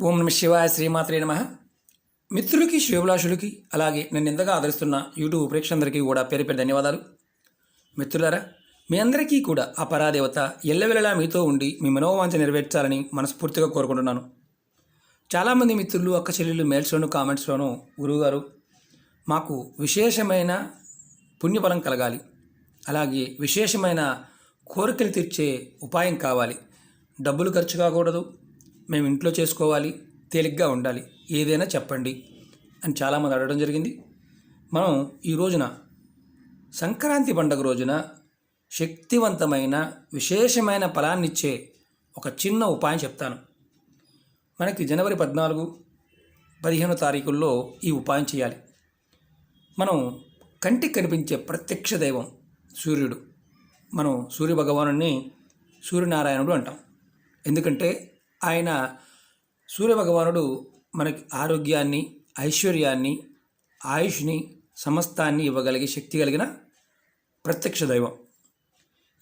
ఓం నమ శివాయ శ్రీమాత్రే నమ. మిత్రులకి శ్రేభిలాషులకి అలాగే నన్ను ఎంతగా ఆదరిస్తున్న యూట్యూబ్ ప్రేక్షకులందరికీ కూడా పేరు పేరు ధన్యవాదాలు. మిత్రులారా, మీ అందరికీ కూడా ఆ పరాదేవత ఎల్లవెల్లలా మీతో ఉండి మీ మనోవాంఛ నెరవేర్చాలని మనస్ఫూర్తిగా కోరుకుంటున్నాను. చాలామంది మిత్రులు అక్క చెల్లెళ్ళు మెయిల్స్లోను కామెంట్స్లోనూ గురువుగారు మాకు విశేషమైన పుణ్యఫలం కలగాలి, అలాగే విశేషమైన కోరికలు తీర్చే ఉపాయం కావాలి, డబ్బులు ఖర్చు కాకూడదు, మేము ఇంట్లో చేసుకోవాలి, తేలిగ్గా ఉండాలి, ఏదైనా చెప్పండి అని చాలామంది అడగడం జరిగింది. మనం ఈ రోజున సంక్రాంతి పండుగ రోజున శక్తివంతమైన విశేషమైన ఫలాన్నిచ్చే ఒక చిన్న ఉపాయం చెప్తాను. మనకి జనవరి 14, 15 తారీఖుల్లో ఈ ఉపాయం చేయాలి. మనం కంటికి కనిపించే ప్రత్యక్ష దైవం సూర్యుడు. మనం సూర్య భగవానుడిని సూర్యనారాయణుడు అంటాం. ఎందుకంటే ఆయన సూర్యభగవానుడు మనకి ఆరోగ్యాన్ని, ఐశ్వర్యాన్ని, ఆయుష్ని, సమస్తాన్ని ఇవ్వగలిగే శక్తి కలిగిన ప్రత్యక్ష దైవం.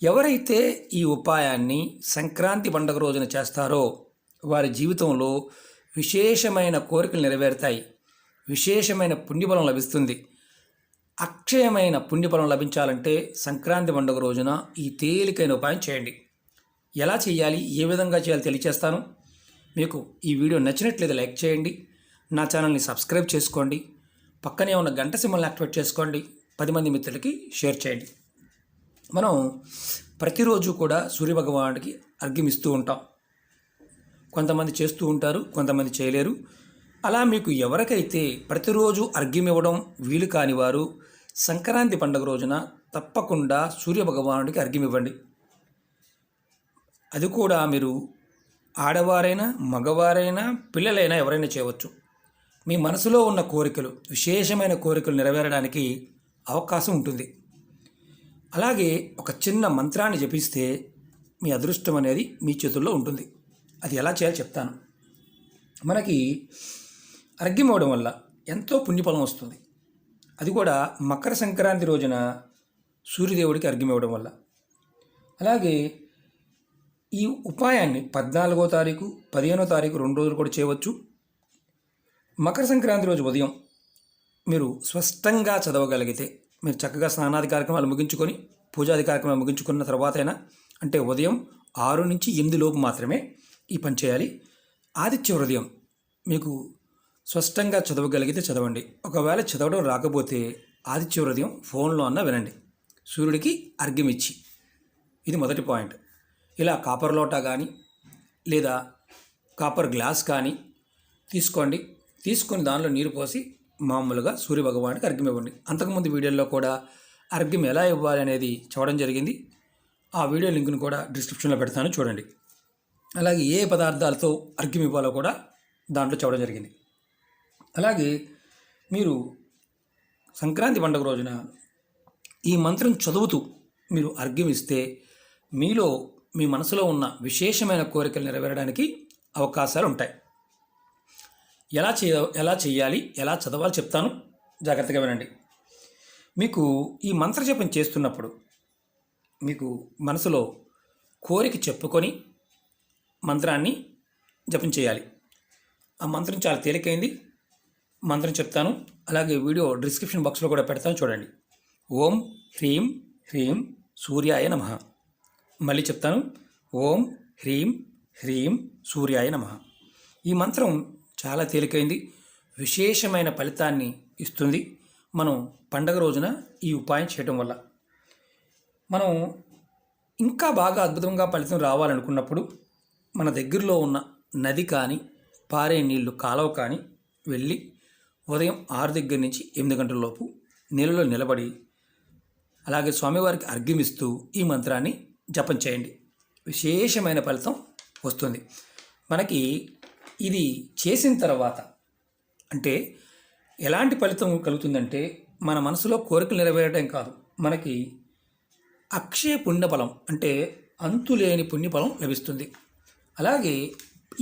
ఎవరైతే ఈ ఉపాయాన్ని సంక్రాంతి పండుగ రోజున చేస్తారో వారి జీవితంలో విశేషమైన కోరికలు నెరవేరుతాయి, విశేషమైన పుణ్యఫలం లభిస్తుంది. అక్షయమైన పుణ్యఫలం లభించాలంటే సంక్రాంతి పండుగ రోజున ఈ తేలికైన ఉపాయం చేయండి. ఎలా చేయాలి, ఏ విధంగా చేయాలి తెలియచేస్తాను. మీకు ఈ వీడియో నచ్చినట్లయితే లైక్ చేయండి, నా ఛానల్ని సబ్స్క్రైబ్ చేసుకోండి, పక్కనే ఉన్న గంట సింబల్ని యాక్టివేట్ చేసుకోండి, 10 మంది మిత్రులకి షేర్ చేయండి. మనం ప్రతిరోజు కూడా సూర్యభగవానుడికి అర్ఘ్యం ఇస్తూ ఉంటాం. కొంతమంది చేస్తూ ఉంటారు, కొంతమంది చేయలేరు. అలా మీకు ఎవరికైతే ప్రతిరోజు అర్ఘ్యం ఇవ్వడం వీలు కాని వారు సంక్రాంతి పండుగ రోజున తప్పకుండా సూర్యభగవానుడికి అర్ఘ్యం ఇవ్వండి. అది కూడా మీరు ఆడవారైనా, మగవారైనా, పిల్లలైనా ఎవరైనా చేయవచ్చు. మీ మనసులో ఉన్న కోరికలు, విశేషమైన కోరికలు నెరవేరడానికి అవకాశం ఉంటుంది. అలాగే ఒక చిన్న మంత్రాన్ని జపిస్తే మీ అదృష్టం అనేది మీ చేతుల్లో ఉంటుంది. అది ఎలా చేయాలో చెప్తాను. మనకి అర్ఘ్యం ఇవ్వడం వల్ల ఎంతో పుణ్యఫలం వస్తుంది. అది కూడా మకర సంక్రాంతి రోజున సూర్యదేవుడికి అర్ఘ్యం ఇవ్వడం వల్ల. అలాగే ఈ ఉపాయాన్ని 14వ తారీఖు, 15వ తారీఖు 2 రోజులు కూడా చేయవచ్చు. మకర సంక్రాంతి రోజు ఉదయం మీరు స్పష్టంగా చదవగలిగితే, మీరు చక్కగా స్నానాది కార్యక్రమాలు ముగించుకొని పూజాది కార్యక్రమాలు ముగించుకున్న తర్వాత అయినా, అంటే ఉదయం 6 నుంచి 8 లోపు మాత్రమే ఈ పని చేయాలి. ఆదిత్య హృదయం మీకు స్పష్టంగా చదవగలిగితే చదవండి. ఒకవేళ చదవడం రాకపోతే ఆదిత్య హృదయం ఫోన్లో అన్నా వినండి, సూర్యుడికి అర్ఘ్యం ఇచ్చి. ఇది మొదటి పాయింట్. ఇలా కాపర్ లోటా కానీ లేదా కాపర్ గ్లాస్ కానీ తీసుకోండి. తీసుకొని దానిలో నీరు పోసి మామూలుగా సూర్యభగవానికి అర్ఘ్యం ఇవ్వండి. అంతకుముందు వీడియోలో కూడా అర్ఘ్యం ఎలా ఇవ్వాలి అనేది చూడడం జరిగింది. ఆ వీడియో లింక్ను కూడా డిస్క్రిప్షన్లో పెడతాను, చూడండి. అలాగే ఏ పదార్థాలతో అర్ఘ్యం ఇవ్వాలో కూడా దాంట్లో చూడడం జరిగింది. అలాగే మీరు సంక్రాంతి పండుగ రోజున ఈ మంత్రం చదువుతూ మీరు అర్ఘ్యం ఇస్తే మీలో మీ మనసులో ఉన్న విశేషమైన కోరికలు నెరవేరడానికి అవకాశాలు ఉంటాయి. ఎలా చేయాలి, ఎలా చదవాలి చెప్తాను, జాగ్రత్తగా వినండి. మీకు ఈ మంత్ర జపం చేస్తున్నప్పుడు మీకు మనసులో కోరిక చెప్పుకొని మంత్రాన్ని జపం చేయాలి. ఆ మంత్రం చాలా తేలికైంది. మంత్రం చెప్తాను, అలాగే వీడియో డిస్క్రిప్షన్ బాక్స్లో కూడా పెడతాను, చూడండి. ఓం హ్రీం హ్రీం సూర్యాయ నమః. మళ్ళీ చెప్తాను, ఓం హ్రీం హ్రీం సూర్యాయ నమః. ఈ మంత్రం చాలా తేలికైంది, విశేషమైన ఫలితాన్ని ఇస్తుంది. మనం పండగ రోజున ఈ ఉపాయం చేయటం వల్ల మనం ఇంకా బాగా అద్భుతంగా ఫలితం రావాలనుకున్నప్పుడు మన దగ్గరలో ఉన్న నది కానీ, పారే నీళ్లు కాలువ కానీ వెళ్ళి ఉదయం 6 దగ్గర నుంచి 8 గంటల లోపు నీళ్ళలో నిలబడి అలాగే స్వామివారికి అర్ఘ్యం ఇస్తూ ఈ మంత్రాన్ని జపం చేయండి. విశేషమైన ఫలితం వస్తుంది. మనకి ఇది చేసిన తర్వాత అంటే ఎలాంటి ఫలితం కలుగుతుందంటే, మన మనసులో కోరికలు నెరవేరడం కాదు, మనకి అక్షయ పుణ్యఫలం అంటే అంతులేని పుణ్యఫలం లభిస్తుంది. అలాగే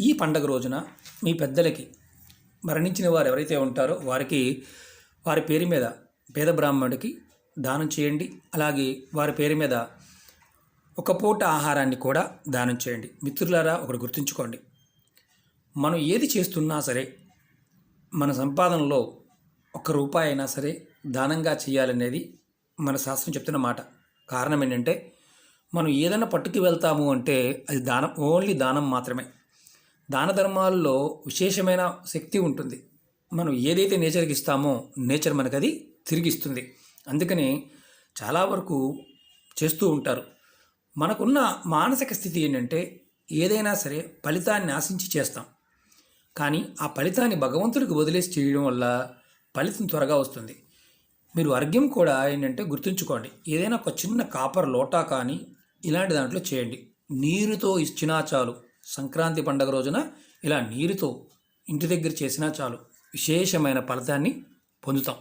ఈ పండగ రోజున మీ పెద్దలకి, మరణించిన వారు ఎవరైతే ఉంటారో వారికి వారి పేరు మీద పేద బ్రాహ్మణుడికి దానం చేయండి. అలాగే వారి పేరు మీద ఒక పూట ఆహారాన్ని కూడా దానం చేయండి. మిత్రులారా, ఒకటి గుర్తుంచుకోండి, మనం ఏది చేస్తున్నా సరే మన సంపాదనలో ₹1 అయినా సరే దానంగా చేయాలనేది మన శాస్త్రం చెప్తున్న మాట. కారణం ఏంటంటే మనం ఏదైనా పట్టుకు వెళ్తాము అంటే అది దానం, ఓన్లీ దానం మాత్రమే. దాన ధర్మాల్లో విశేషమైన శక్తి ఉంటుంది. మనం ఏదైతే నేచర్కి ఇస్తామో నేచర్ మనకు అది తిరిగిస్తుంది. అందుకని చాలా వరకు చేస్తూ ఉంటారు. మనకున్న మానసిక స్థితి ఏంటంటే ఏదైనా సరే ఫలితాన్ని ఆశించి చేస్తాం. కానీ ఆ ఫలితాన్ని భగవంతుడికి వదిలేసి చేయడం వల్ల ఫలితం త్వరగా వస్తుంది. మీరు అర్ఘ్యం కూడా ఏంటంటే గుర్తుంచుకోండి, ఏదైనా ఒక చిన్న కాపర్ లోటా కానీ ఇలాంటి దాంట్లో చేయండి. నీరుతో ఇచ్చినా చాలు. సంక్రాంతి పండగ రోజున ఇలా నీరుతో ఇంటి దగ్గర చేసినా చాలు, విశేషమైన ఫలితాన్ని పొందుతాం.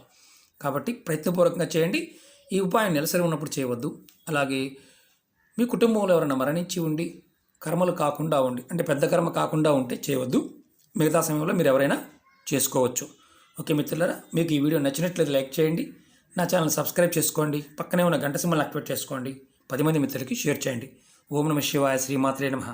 కాబట్టి ప్రయత్నపూర్వకంగా చేయండి. ఈ ఉపాయం నెలసరి ఉన్నప్పుడు చేయవద్దు. అలాగే మీ కుటుంబంలో ఎవరైనా మరణించి ఉండి కర్మలు కాకుండా ఉండి, అంటే పెద్ద కర్మ కాకుండా ఉంటే చేయవద్దు. మిగతా సమయంలో మీరు ఎవరైనా చేసుకోవచ్చు. ఓకే మిత్రులారా, మీకు ఈ వీడియో నచ్చినట్లయితే లైక్ చేయండి, నా ఛానల్ సబ్స్క్రైబ్ చేసుకోండి, పక్కనే ఉన్న గంట సింబల్ యాక్టివేట్ చేసుకోండి, 10 మంది మిత్రులకి షేర్ చేయండి. ఓం నమః శివాయ, శ్రీమాత్రే నమః.